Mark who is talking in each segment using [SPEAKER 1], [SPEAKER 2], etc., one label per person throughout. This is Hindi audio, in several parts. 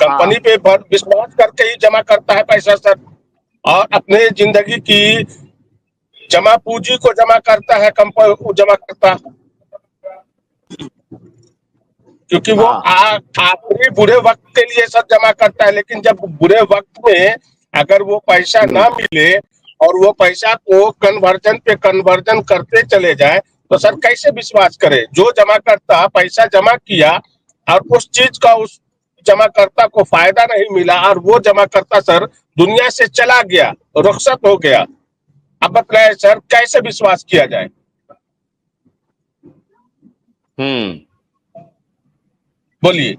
[SPEAKER 1] कंपनी पे विश्वास करके ही जमा करता है पैसा सर, और अपने जिंदगी की जमा पूंजी को जमा करता है, कंपनी जमा करता है, क्योंकि वो
[SPEAKER 2] हाँ
[SPEAKER 1] आखिरी बुरे वक्त के लिए सर जमा करता है। लेकिन जब बुरे वक्त में अगर वो पैसा ना मिले और वो पैसा को कन्वर्जन पे कन्वर्जन करते चले जाए, तो सर कैसे विश्वास करे? जो जमा करता पैसा जमा किया और उस चीज का उस जमाकर्ता को फायदा नहीं मिला और वो जमाकर्ता सर दुनिया से चला गया, रुखसत हो गया, अब बताए सर कैसे विश्वास किया जाए? बोलिए।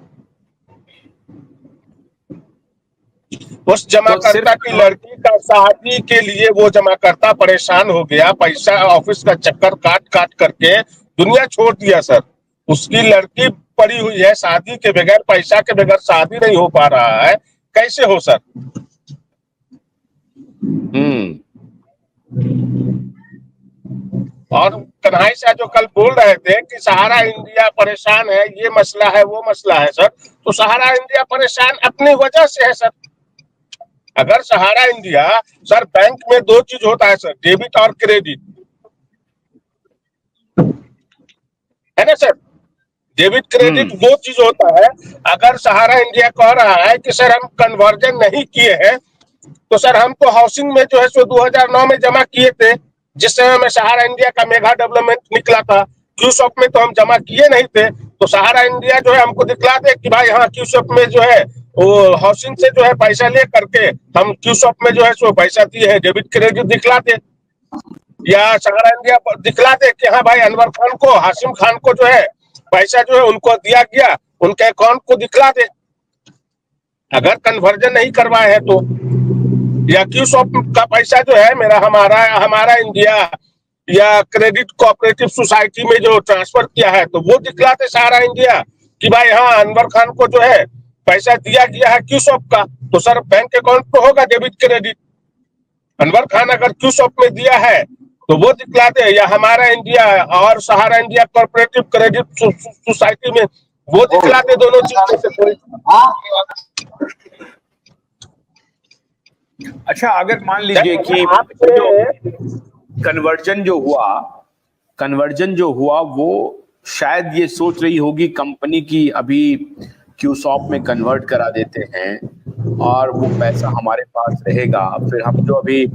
[SPEAKER 1] उस जमाकर्ता की लड़की का शादी के लिए वो जमाकर्ता परेशान हो गया, पैसा ऑफिस का चक्कर काट काट करके दुनिया छोड़ दिया सर। उसकी लड़की पड़ी हुई है, शादी के बगैर, पैसा के बगैर शादी नहीं हो पा रहा है, कैसे हो सर? और कन्हैया शाह जो कल बोल रहे थे कि सहारा इंडिया परेशान है, ये मसला है वो मसला है सर, तो सहारा इंडिया परेशान अपनी वजह से है सर। अगर सहारा इंडिया सर, बैंक में दो चीज होता है सर, डेबिट और क्रेडिट, है ना सर? डेबिट क्रेडिट दो चीज होता है। अगर सहारा इंडिया कह रहा है कि सर हम कन्वर्जन नहीं किए हैं, तो सर हम तो हाउसिंग में जो है सो 2009 में जमा किए थे, जिस समय में सहारा इंडिया का मेगा डेवलपमेंट निकला था। क्यूसॉप में तो हम जमा किए नहीं थे, तो सहारा इंडिया जो है हमको दिखला दे कि भाई हाँ क्यूसॉप में जो है वो हाउसिंग से जो है पैसा ले करके हम क्यूसॉप में जो है सो पैसा दिए है, डेबिट क्रेडिट दिखला दे। या सहारा इंडिया दिखला दे कि हाँ भाई अनवर खान को, हाशिम खान को जो है पैसा जो है उनको दिया गया, उनके अकाउंट को दिखला दे, अगर कन्वर्जन नहीं करवाए हैं तो। या क्यूसॉप का पैसा जो है मेरा, हमारा इंडिया या क्रेडिट कोऑपरेटिव सोसाइटी में जो ट्रांसफर किया है, तो वो दिखलाते सहारा इंडिया कि भाई हाँ अनवर खान को जो है पैसा दिया गया है क्यूसॉप का, तो सर बैंक अकाउंट तो होगा डेबिट क्रेडिट। अनवर खान अगर क्यूसॉप में दिया है तो वो दिखलाते, या हमारा इंडिया और सहारा इंडिया कोऑपरेटिव क्रेडिट सोसाइटी में वो दिखलाते, दोनों चीज से थोड़ी।
[SPEAKER 2] अच्छा, अगर मान लीजिए कि कन्वर्जन जो हुआ वो शायद ये सोच रही होगी कंपनी की अभी क्यूसॉप में कन्वर्ट करा देते हैं और वो पैसा हमारे पास रहेगा, फिर हम जो अभी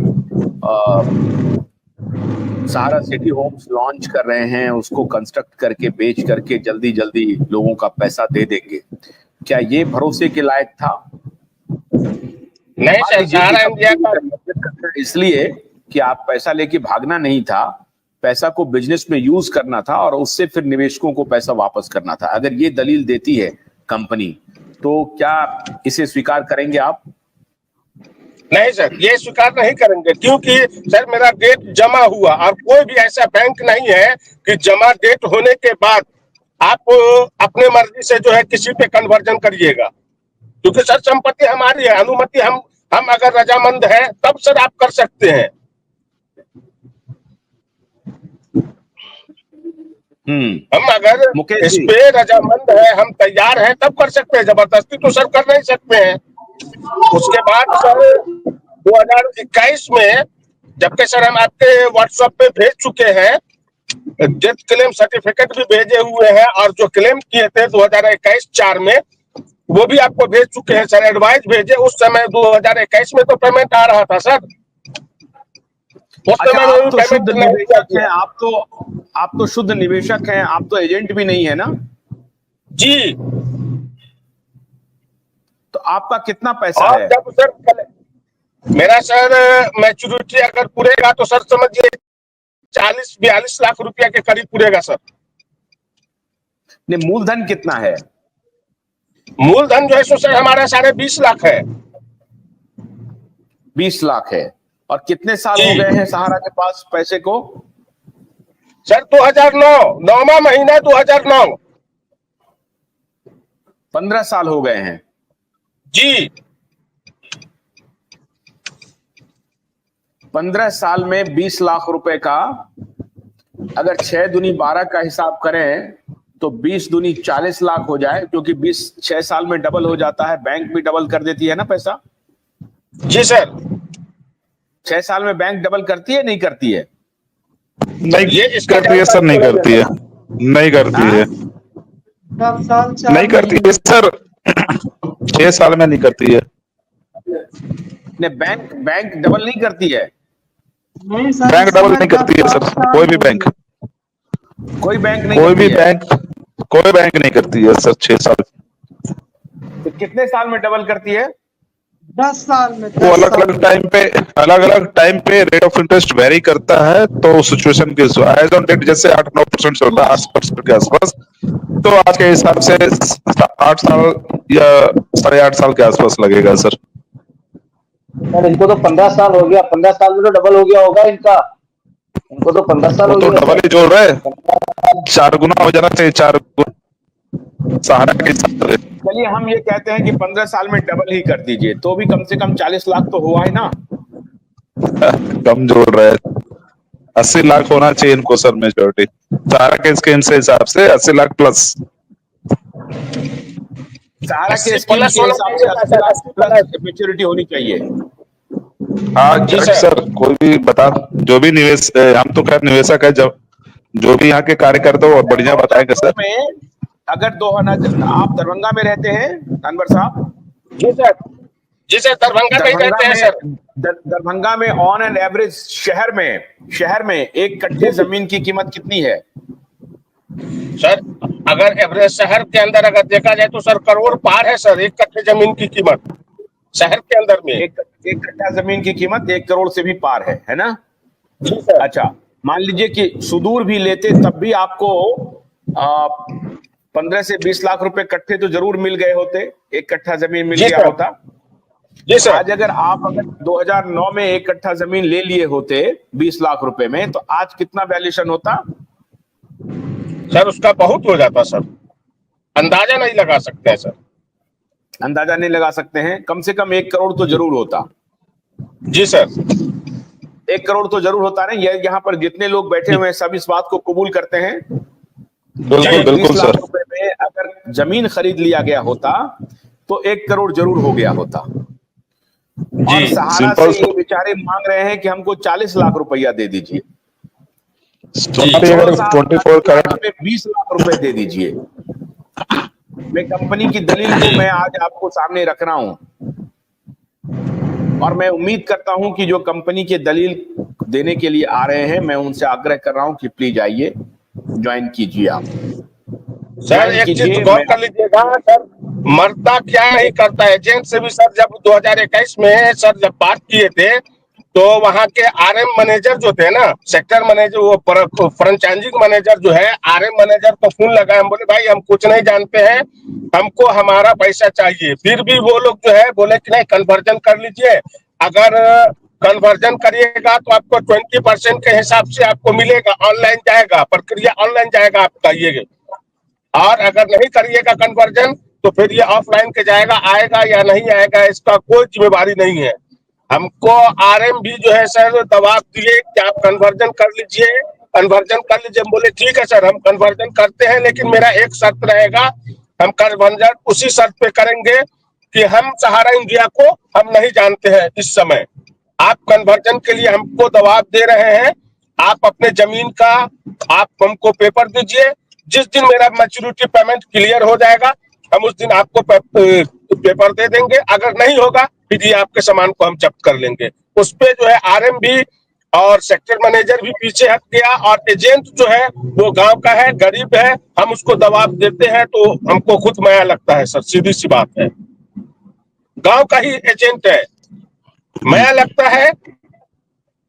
[SPEAKER 2] सहारा सिटी होम्स लॉन्च कर रहे हैं उसको कंस्ट्रक्ट करके बेच करके जल्दी जल्दी लोगों का पैसा दे देंगे। क्या ये भरोसे के लायक था?
[SPEAKER 1] नहीं सर, सहारा इंडिया का
[SPEAKER 2] इसलिए कि आप पैसा लेके भागना नहीं था, पैसा को बिजनेस में यूज करना था और उससे फिर निवेशकों को पैसा वापस करना था। अगर ये दलील देती है कंपनी, तो क्या इसे स्वीकार करेंगे आप?
[SPEAKER 1] नहीं सर, ये स्वीकार नहीं करेंगे, क्योंकि सर मेरा डेट जमा हुआ और कोई भी ऐसा बैंक नहीं है कि जमा डेट होने के बाद आप अपने मर्जी से जो है किसी पे कन्वर्जन करिएगा, क्योंकि सर संपत्ति हमारी है, अनुमति हम अगर रजामंद है तब सर आप कर सकते हैं। हम अगर इस पे रजामंद है, हम तैयार हैं, तब कर सकते हैं, जबरदस्ती तो सर कर नहीं सकते हैं। उसके बाद सर 2021 में जबकि सर हम आपके व्हाट्सएप पे भेज चुके हैं, डेथ क्लेम सर्टिफिकेट भी भेजे हुए हैं, और जो क्लेम किए थे 2021 4 में वो भी आपको भेज चुके हैं सर, एडवाइस भेजे। उस समय 2021 में तो पेमेंट आ रहा था सर, उस समय में
[SPEAKER 2] तो शुद्ध निवेशक हैं आप तो शुद्ध निवेशक हैं, आप तो एजेंट भी नहीं है ना
[SPEAKER 1] जी।
[SPEAKER 2] तो आपका कितना पैसा है?
[SPEAKER 1] जब सर मेरा सर मैच्योरिटी अगर पूरेगा तो सर समझिए 40-42 लाख रुपया के करीब पूरेगा सर।
[SPEAKER 2] नहीं, मूलधन कितना है?
[SPEAKER 1] मूलधन जो है सो सर हमारा 20.5 लाख है।
[SPEAKER 2] 20 लाख है। और कितने साल हो गए हैं सहारा के पास पैसे को?
[SPEAKER 1] सर 2009, 9वां महीना 2009।
[SPEAKER 2] 15 साल हो गए हैं
[SPEAKER 1] जी।
[SPEAKER 2] 15 साल में 20 लाख रुपए का अगर 6 दूनी 12 का हिसाब करें तो 20 दूनी 40 लाख हो जाए, क्योंकि 6 साल में डबल हो जाता है, बैंक भी डबल कर देती है ना पैसा।
[SPEAKER 1] जी सर।
[SPEAKER 2] 6 साल में बैंक डबल करती है नहीं करती है?
[SPEAKER 3] नहीं
[SPEAKER 1] इसका
[SPEAKER 3] करती है सर, नहीं करती है, नहीं करती है,
[SPEAKER 4] 10 साल 4
[SPEAKER 3] नहीं करती है सर, 6 साल में नहीं करती है।
[SPEAKER 2] ने बैंक डबल नहीं करती है?
[SPEAKER 4] नहीं सर,
[SPEAKER 3] बैंक
[SPEAKER 4] इस
[SPEAKER 3] डबल
[SPEAKER 4] समय
[SPEAKER 3] नहीं करती है
[SPEAKER 4] 10
[SPEAKER 3] सर,
[SPEAKER 4] साल
[SPEAKER 3] कोई भी बैंक,
[SPEAKER 2] कोई बैंक नहीं
[SPEAKER 3] कोई भी
[SPEAKER 2] करती है?
[SPEAKER 3] बैंक, कोई बैंक नहीं करती है सर 6 साल।
[SPEAKER 2] तो कितने साल में डबल करती है?
[SPEAKER 4] 10 साल में,
[SPEAKER 3] वो
[SPEAKER 4] 10
[SPEAKER 3] अलग
[SPEAKER 4] साल
[SPEAKER 3] अलग टाइम पे, अलग अलग टाइम पे रेट ऑफ इंटरेस्ट वेरी करता है, तो सिचुएशन के एज ऑन डेट जैसे 8-9% चलता है, 8% के आसपास, तो आज के हिसाब से 8 साल या 8.5 साल के आसपास लगेगा सर।
[SPEAKER 5] सर इनको तो 15 साल हो गया, 15 साल में तो डबल हो गया होगा इनका, इनको तो 15 साल
[SPEAKER 3] वो
[SPEAKER 5] हो
[SPEAKER 3] तो
[SPEAKER 5] गया
[SPEAKER 3] डबल
[SPEAKER 5] सर।
[SPEAKER 3] ही जोड़ रहे हैं, 4 गुना हो जाना चाहिए, 4 गुना सहारा के हिसाब से।
[SPEAKER 2] चलिए हम ये कहते हैं कि 15 साल में डबल ही कर दीजिए, तो भी कम से कम 40 लाख तो हुआ है ना।
[SPEAKER 3] कम जोड़ रहे हैं, 80 लाख होना चाहिए इनको सर मेजोरिटी, सहारा के स्कीम से हिसाब से 80 लाख प्लस।
[SPEAKER 2] सहारा के
[SPEAKER 1] 80
[SPEAKER 2] स्कीम
[SPEAKER 1] प्लस
[SPEAKER 2] के
[SPEAKER 1] होना
[SPEAKER 2] हिसाब
[SPEAKER 1] चाहिए
[SPEAKER 2] से 80
[SPEAKER 1] sir,
[SPEAKER 2] lakh
[SPEAKER 1] 80
[SPEAKER 2] plus
[SPEAKER 1] plus.
[SPEAKER 2] Maturity होनी चाहिए।
[SPEAKER 3] हाँ
[SPEAKER 1] जी
[SPEAKER 3] करेक्ट
[SPEAKER 1] सर।
[SPEAKER 3] सर, कोई भी बता, जो भी निवेश, हम तो खैर निवेशक है, जब जो भी यहाँ के कार्यकर्ता वो बढ़िया बताएंगे
[SPEAKER 2] 2009
[SPEAKER 3] सर।
[SPEAKER 2] में अगर 2000 आप दरभंगा में रहते हैं अनवर साहब?
[SPEAKER 1] जी सर। जी सर, दरभंगा में ही रहते हैं सर।
[SPEAKER 2] दरभंगा में ऑन एन एवरेज शहर में एक कट्ठे जमीन की कीमत कितनी है?
[SPEAKER 1] सर अगर एवरेज शहर के अंदर अगर देखा जाए तो सर करोड़ पार है सर, एक कट्ठे जमीन की कीमत शहर के अंदर में।
[SPEAKER 2] एक कट्ठा जमीन की कीमत 1 करोड़ से भी पार है ना?
[SPEAKER 1] जी सर।
[SPEAKER 2] अच्छा, मान लीजिए कि सुदूर भी लेते तब भी आपको 15 से 20 लाख रुपए कट्ठे तो जरूर मिल गए होते, एक कट्ठा जमीन मिल
[SPEAKER 1] जी
[SPEAKER 2] गया
[SPEAKER 1] सर।
[SPEAKER 2] होता।
[SPEAKER 1] जी सर।
[SPEAKER 2] आज अगर 2009 में एक कट्ठा जमीन ले लिए होते 20 लाख रुपए में, तो आज कितना वैल्यूएशन होता?
[SPEAKER 1] सर उसका बहुत हो जाता सर, अंदाजा नहीं लगा सकते हैं सर।
[SPEAKER 2] अंदाजा नहीं लगा सकते हैं, कम से कम 1 करोड़ तो जरूर होता।
[SPEAKER 1] जी सर।
[SPEAKER 2] 1 करोड़ तो जरूर होता ना। ये यहाँ पर जितने लोग बैठे हुए हैं सब इस बात को कबूल करते हैं।
[SPEAKER 3] बिल्कुल
[SPEAKER 2] 20
[SPEAKER 3] बिल्कुल
[SPEAKER 2] लाख
[SPEAKER 3] सर।
[SPEAKER 2] रुपए में अगर जमीन खरीद लिया गया होता तो 1 करोड़ जरूर हो गया होता। और
[SPEAKER 1] जी
[SPEAKER 2] सहारा
[SPEAKER 3] सिंपल
[SPEAKER 2] से ये बेचारे मांग रहे हैं कि हमको 40 लाख रुपया दे दीजिए,
[SPEAKER 3] सोनाली अगर 24 कैरेट
[SPEAKER 2] 20 लाख रुपए दे दीजिए। मैं कंपनी की दलील को मैं आज आपको सामने रख रहा हूं, और मैं उम्मीद करता हूं कि जो कंपनी के दलील देने के लिए आ रहे हैं, मैं उनसे आग्रह कर रहा हूं कि प्लीज आइए, ज्वाइन कीजिए आप।
[SPEAKER 1] सर एक चीज गौर कर लीजिएगा सर, मरता क्या नहीं करता है। एजेंट से भी सर जब 2021 में सर जब बात किए थे तो वहां के आरएम मैनेजर जो थे ना, सेक्टर मैनेजर, वो फ्रेंचाइजिंग मैनेजर जो है, आरएम मैनेजर को फोन लगा, हम बोले भाई हम कुछ नहीं जानते हैं, हमको हमारा पैसा चाहिए। फिर भी वो लोग जो है बोले कि नहीं कन्वर्जन कर लीजिए, अगर कन्वर्जन करिएगा तो आपको 20% के हिसाब से आपको मिलेगा, ऑनलाइन जाएगा, प्रक्रिया ऑनलाइन जाएगा आपका ये, और अगर नहीं करिएगा कन्वर्जन तो फिर ये ऑफलाइन के जाएगा, आएगा या नहीं आएगा इसका कोई जिम्मेवारी नहीं है। हमको आरएम भी जो है सर दबाव दिए कि आप कन्वर्जन कर लीजिए, कन्वर्जन कर लीजिए। बोले ठीक है सर हम कन्वर्जन करते हैं, लेकिन मेरा एक शर्त रहेगा, हम कन्वर्जन उसी शर्त पे करेंगे कि हम सहारा इंडिया को हम नहीं जानते हैं इस समय, आप कन्वर्जन के लिए हमको दबाव दे रहे हैं, आप अपने जमीन का आप हमको पेपर दीजिए, जिस दिन मेरा मैच्योरिटी पेमेंट क्लियर हो जाएगा हम उस दिन आपको पेपर दे देंगे, अगर नहीं होगा फिर ये आपके सामान को हम जब्त कर लेंगे। उस पे जो है आरएम भी और सेक्टर मैनेजर भी पीछे हट गया, और एजेंट जो है वो गांव का है, गरीब है, हम उसको दबाव देते हैं तो हमको खुद माया लगता है सर, सीधी सी बात है। गांव का ही एजेंट है, माया लगता है,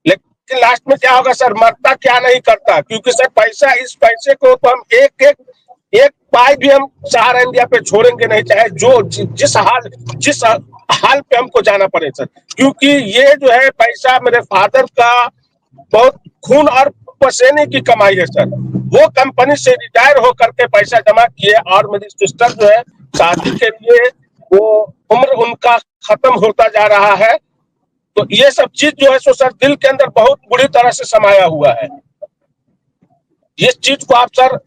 [SPEAKER 1] लेकिन लास्ट में क्या होगा सर, मरता क्या नहीं करता। क्योंकि सर पैसा, इस पैसे को तो हम एक पाई भी हम सहारा इंडिया पे छोड़ेंगे नहीं, चाहे जो जिस हाल पे हमको जाना पड़े सर। क्योंकि ये जो है पैसा मेरे फादर का बहुत खून और पसीने की कमाई है सर। वो कंपनी से रिटायर होकर के पैसा जमा किए, और मेरी सिस्टर जो है शादी के लिए वो उम्र उनका खत्म होता जा रहा है, तो ये सब चीज जो है सो सर दिल के अंदर बहुत बुरी तरह से समाया हुआ है। इस चीज को आप सर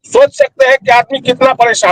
[SPEAKER 1] सोच सकते हैं कि आदमी कितना परेशान